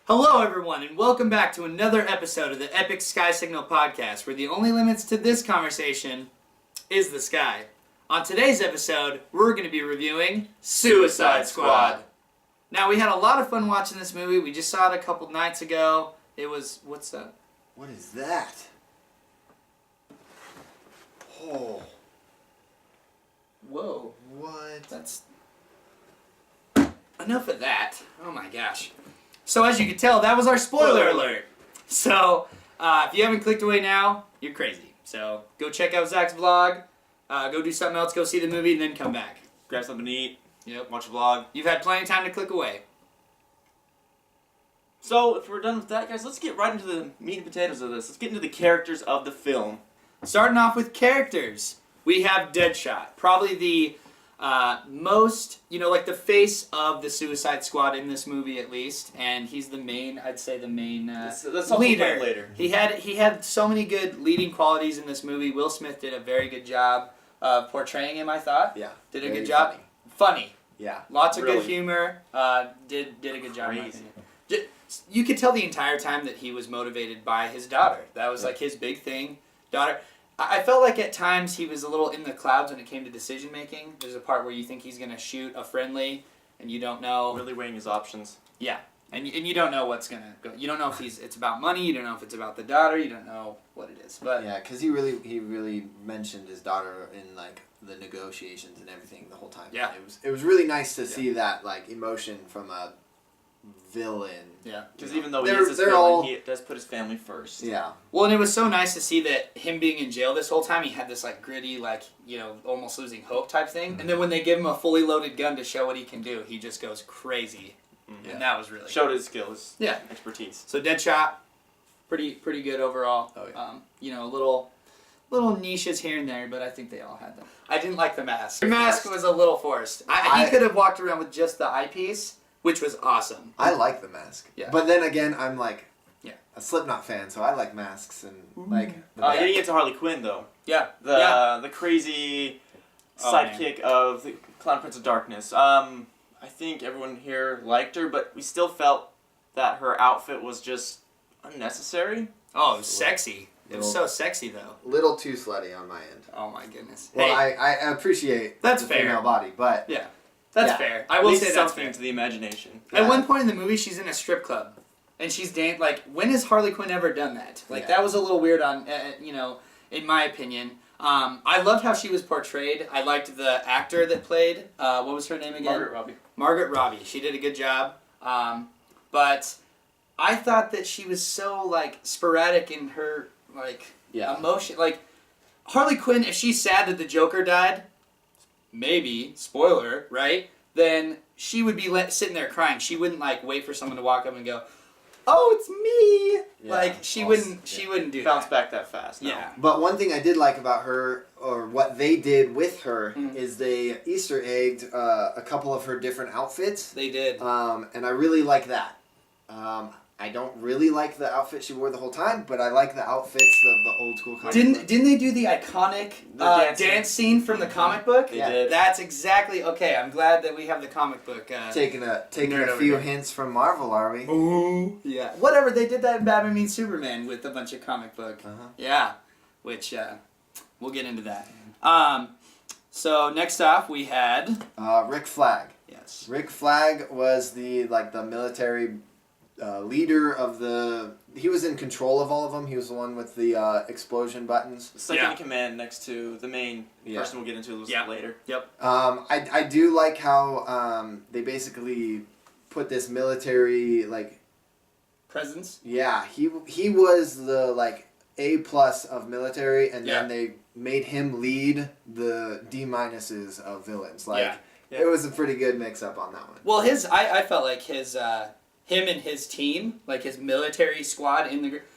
Hello everyone and welcome back to another episode of the Epic Skysignal Podcast, where the only limits to this conversation is the sky. On today's episode, we're going to be reviewing Suicide Squad. Now, we had a lot of fun watching this movie. We just saw it a couple nights ago. It was... what's that? What is that? Oh. Whoa. What? That's... enough of that. Oh my gosh. So as you can tell, that was our spoiler alert. So, if you haven't clicked away now, you're crazy. So, go check out Zacks' vlog, go do something else, go see the movie, and then come back. Grab something to eat. Yep. Watch a vlog. You've had plenty of time to click away. So, if we're done with that, guys, let's get right into the meat and potatoes of this. Let's get into the characters of the film. Starting off with characters, we have Deadshot. Probably the most, like the face of the Suicide Squad in this movie, at least, and he's the main, I'd say the main That's leader. Later. He had so many good leading qualities in this movie. Will Smith did a very good job of portraying him, I thought. Yeah. Did a good job. Funny. Yeah. Lots of Really. good humor. Did a good job. In my Crazy. opinion. You could tell the entire time that he was motivated by his daughter. That was like his big thing. Daughter. I felt like at times he was a little in the clouds when it came to decision making. There's a part where you think he's going to shoot a friendly, and you don't know. Really weighing his options. Yeah, and you don't know what's going to go. You don't know if it's about money. You don't know if it's about the daughter. You don't know what it is. But Yeah, because he really mentioned his daughter in like the negotiations and everything the whole time. Yeah. It was really nice to see that like emotion from a villain. Yeah. Because even though They're he all- he does put his family first. Yeah. Well, and it was so nice to see that him being in jail this whole time, he had this like gritty, like, almost losing hope type thing. Mm-hmm. And then when they give him a fully loaded gun to show what he can do, he just goes crazy. Mm-hmm. And that was really Showed his skills. Yeah. Expertise. So Deadshot, pretty good overall. Oh, yeah. Little niches here and there, but I think they all had them. I didn't like the mask. The mask was a little forced. He could have walked around with just the eyepiece, which was awesome. I like the mask. Yeah. But then again, I'm like Yeah. a Slipknot fan, so I like masks and like. Getting into Harley Quinn though. Yeah. The crazy sidekick of the Clown Prince of Darkness. I think everyone here liked her, but we still felt that her outfit was just unnecessary. Oh, it was sexy. It was so sexy, though. Little too slutty on my end. Oh, my goodness. Well, Hey, I appreciate That's the fair. female body, but yeah. That's Yeah. fair. I will Leaves say that's something fair. to the imagination. At one point in the movie, she's in a strip club. And she's like, when has Harley Quinn ever done that? Like, Yeah. that was a little weird in my opinion. I loved how she was portrayed. I liked the actor that played, what was her name again? Margaret Robbie. Margaret Robbie. She did a good job. But I thought that she was so, like, sporadic in her, like, emotion. Like, Harley Quinn, if she's sad that the Joker died, maybe, spoiler, right? Then she would be sitting there crying. She wouldn't, like, wait for someone to walk up and go, "Oh, it's me!" Yeah. Like, she wouldn't do Bounce that. back that fast. No. Yeah. But one thing I did like about her, or what they did with her, Mhm. is they Easter egged a couple of her different outfits. They did. And I really like that. I don't really like the outfit she wore the whole time, but I like the outfits, the old school comic book. Didn't they do the iconic The dance scene from the comic book? They Yeah. did. That's exactly okay. I'm glad that we have the comic book. Taking a Nerd over few here. hints from Marvel, are we? Ooh. Yeah. Whatever. They did that in Batman meets Superman with a bunch of comic book. Uh-huh. Yeah. Which we'll get into that. So next off we had Rick Flag. yes. Rick Flag was the military leader of the. He was in control of all of them. He was the one with the explosion buttons. Second Yeah. in command next to the main Yeah. person we'll get into a little Yeah. bit later. Yep. I do like how they basically put this military like. Presents. Yeah, he was the like A+ of military, and Yeah. then they made him lead the D-minuses of villains. Like Yeah. it was a pretty good mix-up on that one. Well, I felt like him and his team, like his military squad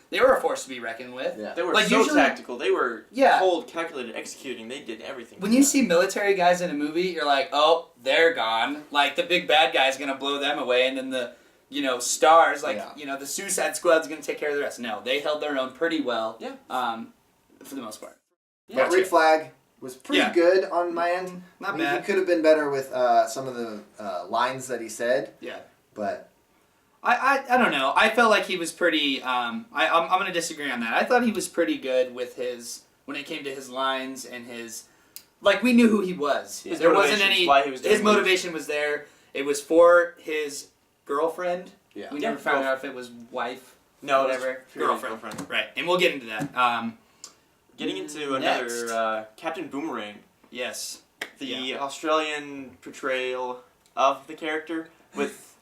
they were a force to be reckoned with. Yeah. They were Like, so usually- tactical. They were Yeah. cold, calculated, executing. They did everything. When you see military guys in a movie, you're like, oh, they're gone. Like, the big bad guy's going to blow them away, and then the, stars, like, Yeah. the Suicide Squad's going to take care of the rest. No, they held their own pretty well. Yeah. For the most part. Yeah. But Rick Flag was pretty Yeah. good on my end. Not I mean, bad. He could have been better with some of the lines that he said, Yeah. but I don't know. I felt like he was pretty. I'm going to disagree on that. I thought he was pretty good with when it came to his lines and his. Like, we knew who he was. His there wasn't any. Why he was doing his motivation was there. It was for his girlfriend. Yeah. We never found out if it was wife. No, whatever. Girlfriend. Right. And we'll get into that. Getting into another Captain Boomerang. Yes. The Australian portrayal of the character with.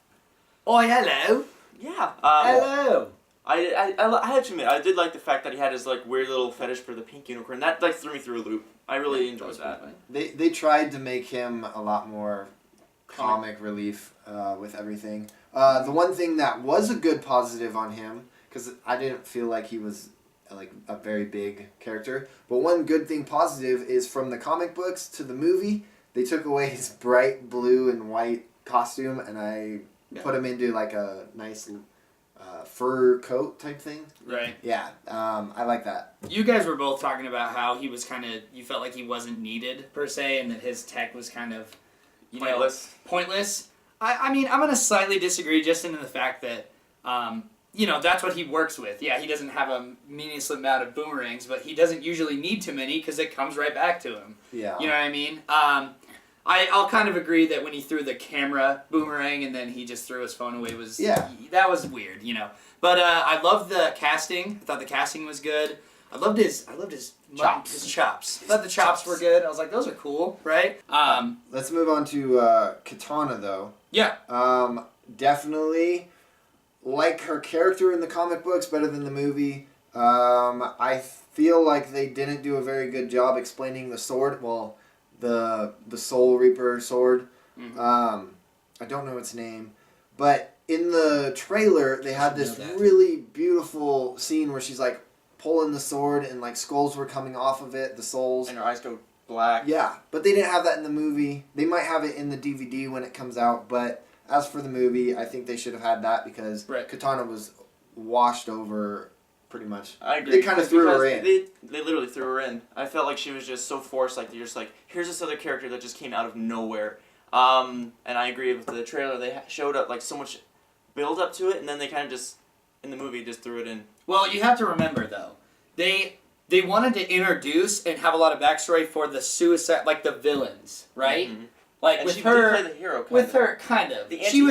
Oh, hello. Yeah. Hello. I have to admit, I did like the fact that he had his like weird little fetish for the pink unicorn. That like threw me through a loop. I really enjoyed that. They tried to make him a lot more comic relief with everything. The one thing that was a good positive on him, because I didn't feel like he was like a very big character, but one good thing positive is from the comic books to the movie, they took away his bright blue and white costume and put him into like a nice fur coat type thing. Right. Yeah, I like that. You guys were both talking about how he was you felt like he wasn't needed per se, and that his tech was kind of, pointless. I mean, I'm going to slightly disagree just in the fact that, that's what he works with. Yeah, he doesn't have a meaningless amount of boomerangs, but he doesn't usually need too many because it comes right back to him. Yeah. You know what I mean? I'll kind of agree that when he threw the camera boomerang and then he just threw his phone away that was weird, But I loved the casting. I thought the casting was good. I loved his chops. His chops. I thought the chops were good. I was like, those are cool, right? Let's move on to Katana though. Yeah. Definitely like her character in the comic books better than the movie. I feel like they didn't do a very good job explaining the sword. Well, the Soul Reaper sword. Mm-hmm. I don't know its name, but in the trailer they had this really beautiful scene where she's like pulling the sword and like skulls were coming off of it, the souls, and her eyes go black. Yeah, but they didn't have that in the movie. They might have it in the DVD when it comes out, but as for the movie, I think they should have had that because Katana was washed over pretty much. I agree. They kind of threw her in. They literally threw her in. I felt like she was just so forced. Like you're just like, here's this other character that just came out of nowhere. And I agree with the trailer. They showed up like so much build up to it, and then they kind of just in the movie just threw it in. Well, you have to remember though, they wanted to introduce and have a lot of backstory for the suicide, like the villains, right? Mm-hmm. Like and with she her, did play the hero. Kind of. The she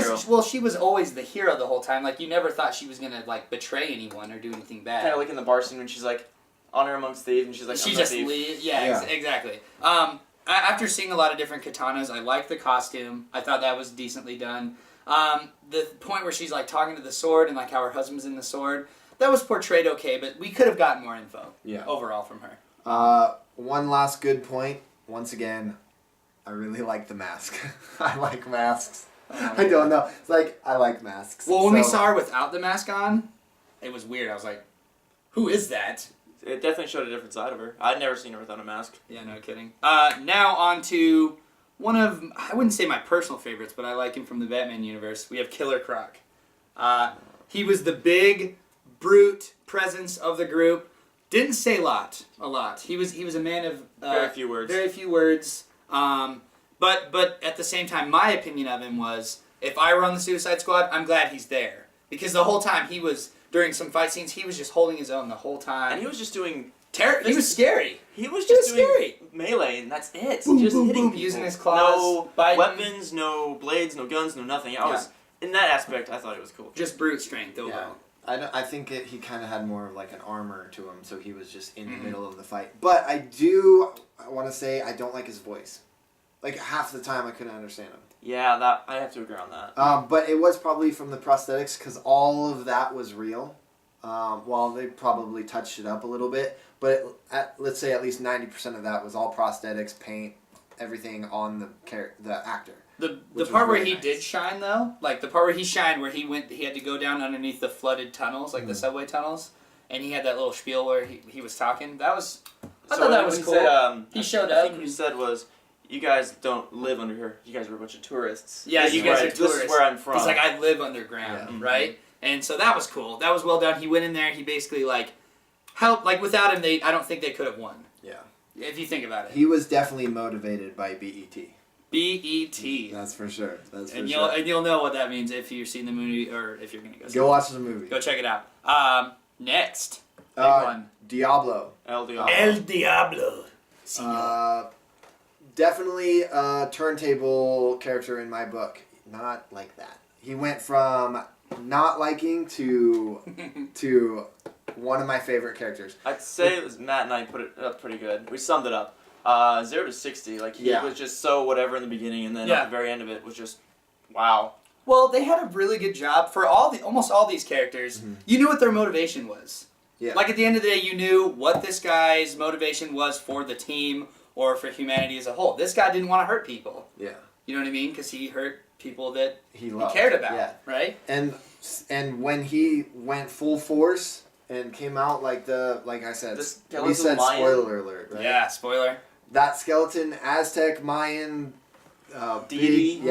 was always the hero the whole time. Like you never thought she was gonna like betray anyone or do anything bad. Kind of like in the bar scene when she's like, honor amongst thieves, and she's like, she just leaves. Yeah. Exactly. After seeing a lot of different katanas, I liked the costume. I thought that was decently done. The point where she's like talking to the sword and like how her husband's in the sword, that was portrayed okay, but we could have gotten more info. Overall from her. One last good point. Once again, I really like the mask. I like masks. I don't know. It's like, I like masks. Well, when we saw her without the mask on, it was weird. I was like, who is that? It definitely showed a different side of her. I'd never seen her without a mask. Yeah, no kidding. Now on to one of, I wouldn't say my personal favorites, but I like him from the Batman universe. We have Killer Croc. He was the big, brute presence of the group. Didn't say a lot. He was a man of very few words. Very few words. But at the same time, my opinion of him was, if I were on the Suicide Squad, I'm glad he's there. Because the whole time during some fight scenes, he was just holding his own the whole time. And he was just doing... He was scary. He was just doing melee, and that's it. Boom, just boom, hitting boom, people. using his claws. No weapons, no blades, no guns, no nothing. In that aspect, I thought it was cool. Just brute strength overall. Yeah. I think he kind of had more of like an armor to him, so he was just in the middle of the fight. But I want to say I don't like his voice. Like half the time I couldn't understand him. Yeah, I have to agree on that. But it was probably from the prosthetics because all of that was real. Well, they probably touched it up a little bit, but let's say at least 90% of that was all prosthetics, paint, everything on the actor. The part where he did shine though, like the part where he shined, where he had to go down underneath the flooded tunnels, like the subway tunnels, and he had that little spiel where he was talking. I thought that was cool. He showed up. I think what he said was, "You guys don't live under here. You guys are a bunch of tourists." Yeah, you guys are tourists. This is where I'm from. He's like, I live underground, right? And so that was cool. That was well done. He went in there. He basically helped. Like without him, I don't think they could have won. Yeah. If you think about it. He was definitely motivated by BET. B-E-T. That's for sure. That's for And sure. you'll know what that means if you've seen the movie or if you're gonna Go watch the movie. Go check it out. Next, big one. Diablo. El Diablo. El Diablo. Definitely a turntable character in my book. Not like that. He went from not liking to one of my favorite characters. I'd say it was Matt and I put it up pretty good. We summed it up. 0 to 60. Like he was just so whatever in the beginning, and then at the very end of it was just wow. Well, they had a really good job for almost all these characters. Mm-hmm. You knew what their motivation was. Yeah. Like at the end of the day, you knew what this guy's motivation was for the team or for humanity as a whole. This guy didn't want to hurt people. Yeah. You know what I mean? Because he hurt people that he cared about. Yeah. Right. And when he went full force and came out like I said, we said Mayan. Spoiler alert. Right? Yeah. Spoiler. That skeleton, Aztec, Mayan, deity.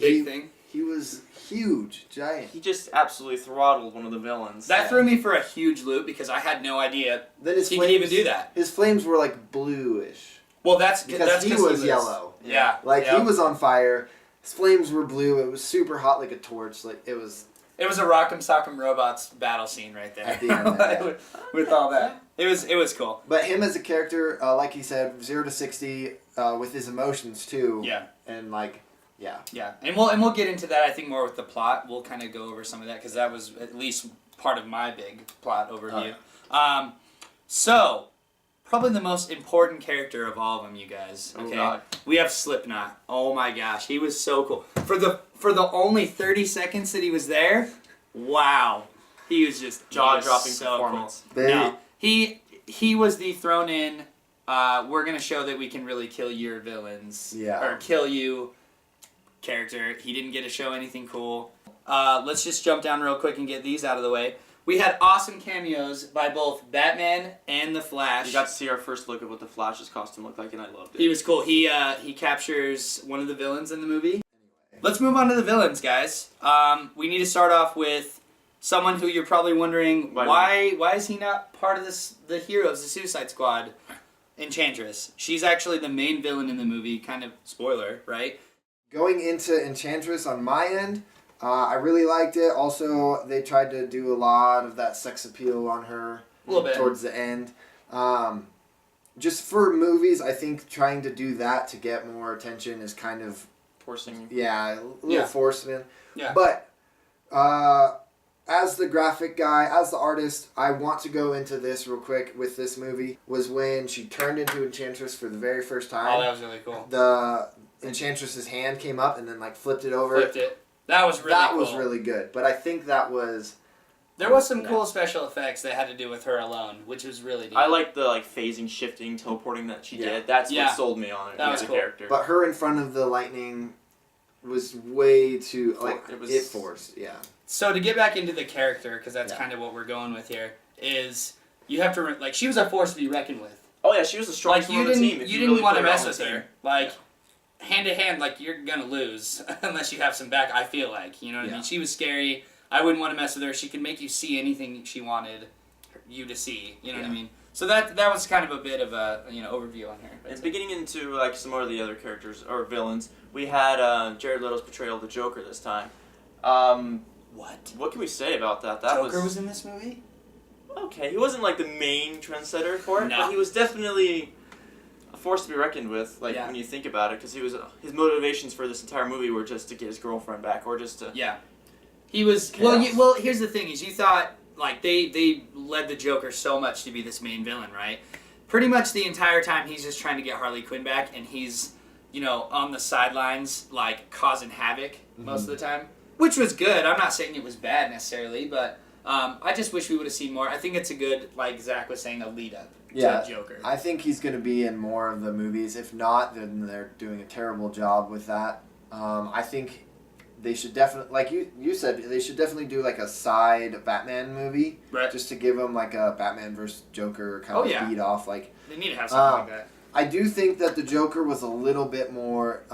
Big thing. He was huge, giant. He just absolutely throttled one of the villains. That threw me for a huge loop because I had no idea then he could even do that. His flames were like bluish. Well, that's because he was yellow. Yeah. He was on fire. His flames were blue. It was super hot like a torch. Like it was. It was a Rock'em Sock'em Robots battle scene right there. At the end, with all that. It was cool. But him as a character, like he said, 0 to 60, with his emotions too. Yeah. And Yeah, and we'll get into that. I think more with the plot. We'll kind of go over some of that because that was at least part of my big plot overview. So probably the most important character of all of them, you guys. Okay, we have Slipknot. Oh my gosh, he was so cool. For the only 30 seconds that he was there, wow, he was just jaw-dropping so performance. Cool. No, he was the thrown in. We're gonna show that we can really kill your villains. Yeah. Or kill you. Character. He didn't get to show anything cool. Let's just jump down real quick and get these out of the way. We had awesome cameos by both Batman and the Flash. You got to see our first look at what the Flash's costume looked like, and I loved it. He was cool. He captures one of the villains in the movie. Let's move on to the villains, guys. We need to start off with someone who you're probably wondering why is he not part of the heroes, the Suicide Squad? Enchantress. She's actually the main villain in the movie. Kind of spoiler, right? Going into Enchantress on my end, I really liked it. Also, they tried to do a lot of that sex appeal on her a little bit towards the end. Just for movies, I think trying to do that to get more attention is kind of forcing. Yeah, a little forcing. Yeah. But as the graphic guy, as the artist, I want to go into this real quick with this movie. Was when she turned into Enchantress for the very first time. Oh, that was really cool. The Enchantress's hand came up and then flipped it over. Flipped it. That was really cool. That was really good. But I think that was... There was some cool special effects that had to do with her alone, which was really neat. I like the phasing, shifting, teleporting that she did. That's what sold me on it as a character. But her in front of the lightning was way too... it forced, yeah. So to get back into the character, because that's kind of what we're going with here, is you have to... she was a force to be reckoned with. Oh yeah, she was the strongest one on the team. You didn't want to mess with her. Hand to hand, you're gonna lose unless you have some back. I feel like, you know what I mean. She was scary. I wouldn't want to mess with her. She could make you see anything she wanted you to see. You know what I mean. So that was kind of a bit of a overview on her. And beginning into some more of the other characters or villains, we had Jared Leto's portrayal of the Joker this time. What can we say about that? Joker was in this movie. Okay, he wasn't the main trendsetter for it, but he was definitely a force to be reckoned with, when you think about it, because his motivations for this entire movie were just to get his girlfriend back, or just to... Yeah. He was... Well, here's the thing, is you thought, they led the Joker so much to be this main villain, right? Pretty much the entire time, he's just trying to get Harley Quinn back, and he's, on the sidelines, causing havoc most of the time, which was good. I'm not saying it was bad, necessarily, but I just wish we would have seen more. I think it's a good, like Zach was saying, a lead-up. To Joker. I think he's going to be in more of the movies. If not, then they're doing a terrible job with that. I think they should definitely, like you said, they should definitely do a side Batman movie, right? Just to give him a Batman versus Joker kind of beat off. They need to have something like that. I do think that the Joker was a little bit more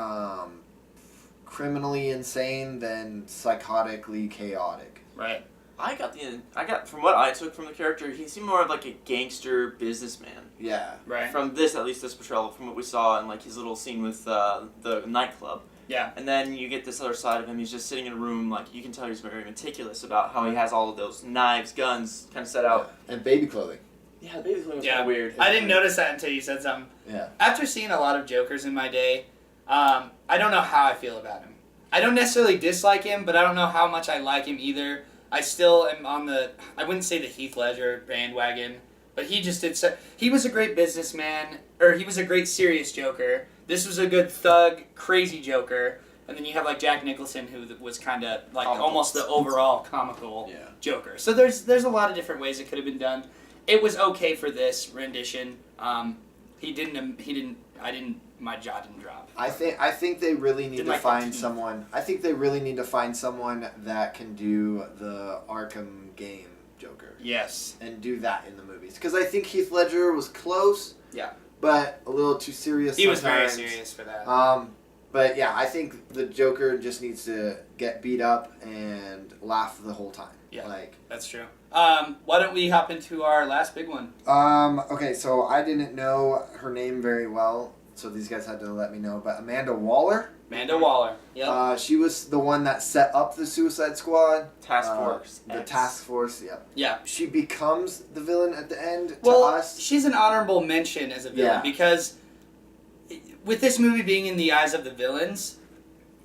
criminally insane than psychotically chaotic. Right. I got from what I took from the character, he seemed more of like a gangster businessman. Yeah. Right. From this portrayal, from what we saw in like his little scene with the nightclub. Yeah. And then you get this other side of him. He's just sitting in a room, like you can tell he's very meticulous about how he has all of those knives, guns, kind of set out. Yeah. And baby clothing. Yeah, the baby clothing was kind of weird. I didn't notice that until you said something. Yeah. After seeing a lot of Jokers in my day, I don't know how I feel about him. I don't necessarily dislike him, but I don't know how much I like him either. I still am on the, I wouldn't say the Heath Ledger bandwagon, but he just did so, he was a great businessman, or he was a great serious Joker. This was a good thug, crazy Joker. And then you have like Jack Nicholson, who was kind of like almost the overall comical Joker. So there's a lot of different ways it could have been done. It was okay for this rendition. My jaw didn't drop. I think they really need to find someone. I think they really need to find someone that can do the Arkham game Joker. Yes. And do that in the movies, because I think Heath Ledger was close. Yeah. But a little too serious. He was very sometimes. serious for that. But yeah, I think the Joker just needs to get beat up and laugh the whole time. Yeah. Like that's true. Why don't we hop into our last big one? Okay, so I didn't know her name very well, so these guys had to let me know. But Amanda Waller. Amanda Waller. Yep. She was the one that set up the Suicide Squad. Task Force. The Task Force, yeah. Yeah. She becomes the villain at the end to well, us. She's an honorable mention as a villain because with this movie being in the eyes of the villains,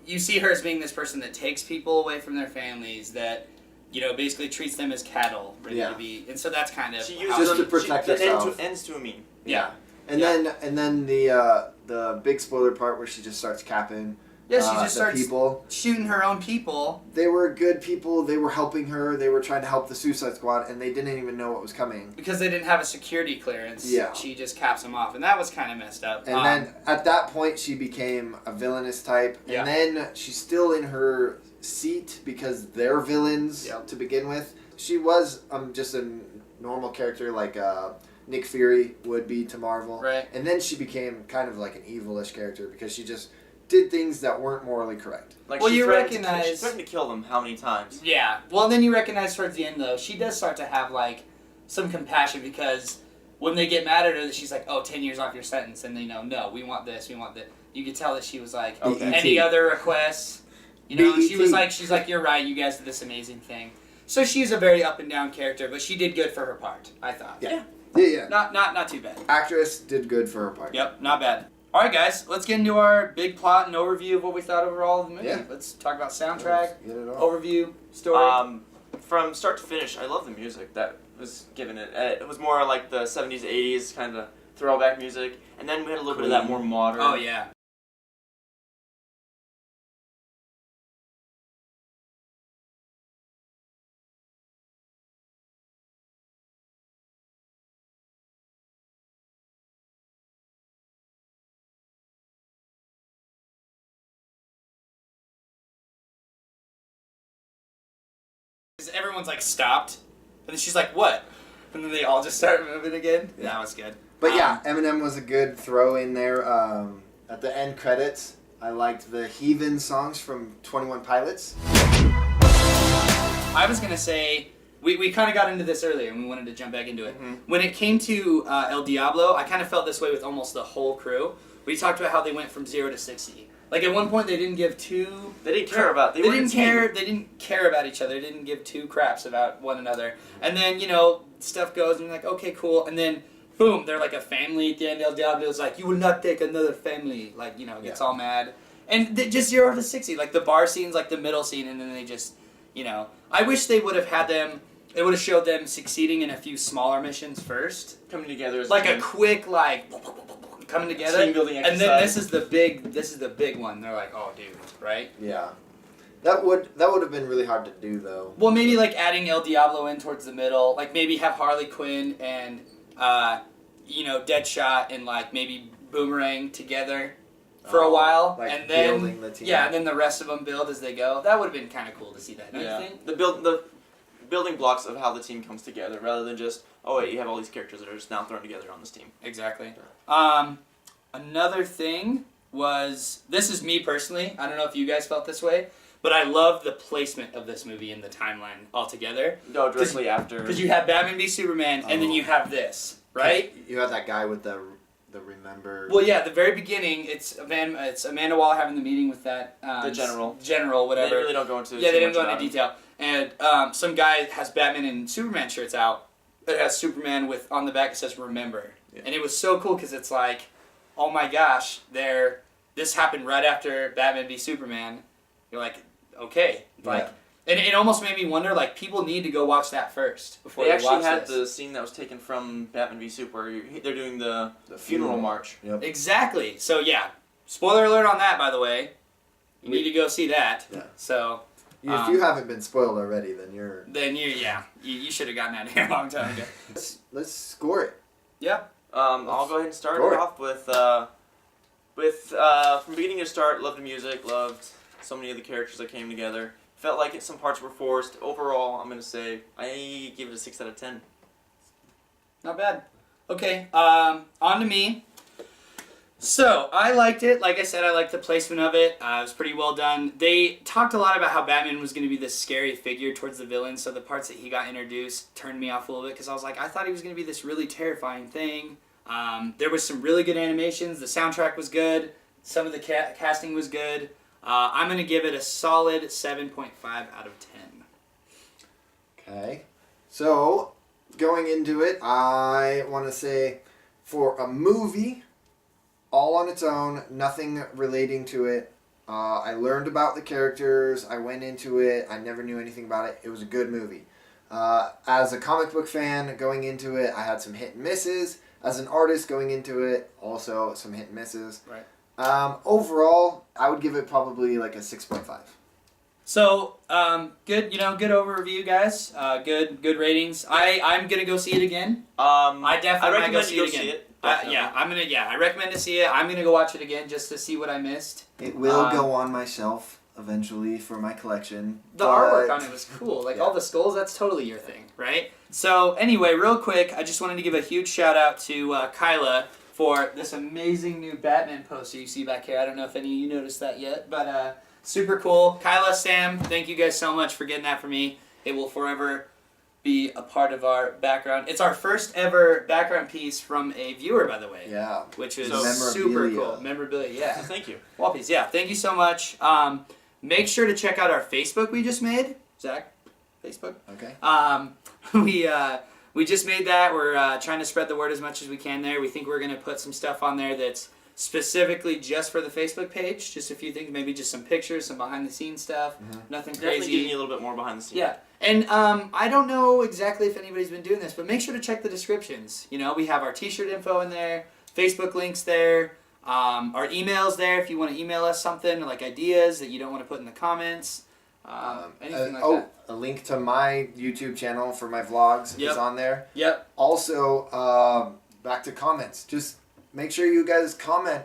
you see her as being this person that takes people away from their families, that basically treats them as cattle, ready to be, and so that's kind of she uses just to protect herself. Ends to a mean. Yeah. And then the big spoiler part where she just starts capping. Yeah, she just starts people. shooting her own people. They were good people. They were helping her. They were trying to help the Suicide Squad, and they didn't even know what was coming. Because they didn't have a security clearance. Yeah. She just caps them off, and that was kind of messed up. And then at that point, she became a villainous type. Yeah. And then she's still in her seat because they're villains to begin with. She was just a normal character like Nick Fury would be to Marvel. Right. And then she became kind of like an evilish character because she just did things that weren't morally correct. Like well, she you threatened to kill them how many times? Yeah. Well, then you recognize towards the end, though, she does start to have, like, some compassion because when they get mad at her, she's like, 10 years off your sentence. And they know, no, we want this, we want that. You could tell that she was like, any other requests? She's like, you're right, you guys did this amazing thing. So she's a very up and down character, but she did good for her part, I thought. Yeah. Not too bad. Actress did good for her part. Yep, not bad. All right, guys, let's get into our big plot and overview of what we thought overall of the movie. Yeah. Let's talk about soundtrack, overview. overview, story. From start to finish, I love the music that was given it. It was more like the 70s, 80s kind of throwback music, and then we had a little bit of that more modern. Oh, yeah. Because everyone's like stopped, and then she's like, "What?" And then they all just start moving again. Yeah. That was good. But yeah, Eminem was a good throw in there. At the end credits, I liked the Heathen songs from 21 Pilots. I was gonna say we kind of got into this earlier, and we wanted to jump back into it. Mm-hmm. When it came to El Diablo, I kind of felt this way with almost the whole crew. We talked about how they went from 0 to 60. Like at one point, they didn't give two. They didn't care about. They didn't care. They didn't care about each other. They didn't give two craps about one another. And then stuff goes, and you're like, okay, cool. And then boom, they're like a family at the end. El Diablo's like, you will not take another family. Like gets all mad. And just 0 to 60, like the bar scene's like the middle scene, and then they just, I wish they would have had them. They would have showed them succeeding in a few smaller missions first, coming together as like a quick coming together, team building exercise. And then this is the big one. They're like, oh, dude, right? Yeah, that would have been really hard to do though. Well, maybe like adding El Diablo in towards the middle, like maybe have Harley Quinn and Deadshot and like maybe Boomerang together for a while, like and then building the team. and then the rest of them build as they go. That would have been kind of cool to see that. Don't you think? The building blocks of how the team comes together, rather than just you have all these characters that are just now thrown together on this team. Exactly. Another thing was, this is me personally. I don't know if you guys felt this way, But I love the placement of this movie in the timeline altogether. No, directly after. Because you have Batman v Superman, and then you have this, right? You have that guy with the remember. Well, yeah, the very beginning, it's Amanda Waller having the meeting with that the general. General, whatever. They really don't go into. Yeah, they didn't go into detail. And some guy has Batman and Superman shirts out. It has Superman with on the back. It says "Remember," and it was so cool because it's like, oh my gosh, this happened right after Batman v Superman. You're like, okay, like, and it almost made me wonder, like, people need to go watch that first before they watch this. They actually had the scene that was taken from Batman v Super, where they're doing the funeral march. Yep. Exactly. So yeah, spoiler alert on that, by the way. You need to go see that. Yeah. So. If you haven't been spoiled already, then you're. You should have gotten out of here a long time ago. Let's score it. Yeah. I'll go ahead and start it off with from beginning to start, loved the music, loved so many of the characters that came together. Felt like some parts were forced. Overall, I'm gonna say I give it a 6 out of 10. Not bad. Okay. On to me. So, I liked it. Like I said, I liked the placement of it. It was pretty well done. They talked a lot about how Batman was going to be this scary figure towards the villain, so the parts that he got introduced turned me off a little bit, because I was like, I thought he was going to be this really terrifying thing. There was some really good animations. The soundtrack was good. Some of the casting was good. I'm going to give it a solid 7.5 out of 10. Okay. So, going into it, I want to say, for a movie, all on its own, nothing relating to it. I learned about the characters. I went into it. I never knew anything about it. It was a good movie. As a comic book fan, going into it, I had some hit and misses. As an artist going into it, also some hit and misses. Right. Overall, I would give it probably like a 6.5. So, good overview, guys. Good ratings. I'm gonna go see it again. I definitely might go see it again. I recommend to see it. I'm gonna go watch it again just to see what I missed. It will go on my shelf eventually for my collection. The artwork on it was cool. Like all the skulls, that's totally your thing, right? So anyway, real quick, I just wanted to give a huge shout out to Kyla for this amazing new Batman poster you see back here. I don't know if any of you noticed that yet, but super cool. Kyla, Sam, thank you guys so much for getting that for me. It will forever be a part of our background. It's our first ever background piece from a viewer, by the way. Yeah. Which is super cool. Memorabilia, yeah. Thank you. Wall piece, yeah. Thank you so much. Make sure to check out our Facebook we just made. Zach, Facebook. Okay. We just made that. We're trying to spread the word as much as we can there. We think we're going to put some stuff on there that's specifically just for the Facebook page. Just a few things, maybe just some pictures, some behind the scenes stuff. Nothing crazy. Definitely giving you a little bit more behind the scenes. Yeah. And I don't know exactly if anybody's been doing this, but make sure to check the descriptions. You know, we have our t-shirt info in there, Facebook links there, our emails there if you want to email us something, like ideas that you don't want to put in the comments. Anything like that. A link to my YouTube channel for my vlogs is on there. Yep. Also, back to comments. Just make sure you guys comment.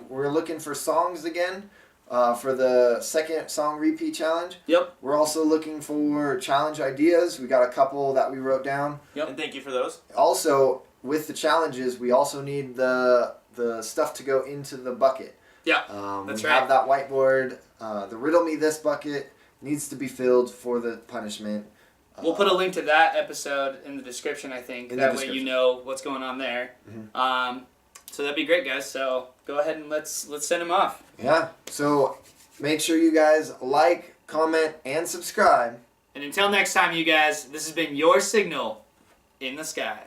We're looking for songs again for the second song repeat challenge. Yep. We're also looking for challenge ideas. We got a couple that we wrote down. Yep. And thank you for those. Also, with the challenges, we also need the stuff to go into the bucket. Yeah, that's right. We have that whiteboard. The Riddle Me This bucket needs to be filled for the punishment. We'll put a link to that episode in the description, I think. That way you know what's going on there. So that'd be great, guys. So go ahead and let's send them off. Yeah. So make sure you guys like, comment, and subscribe. And until next time, you guys, this has been your signal in the sky.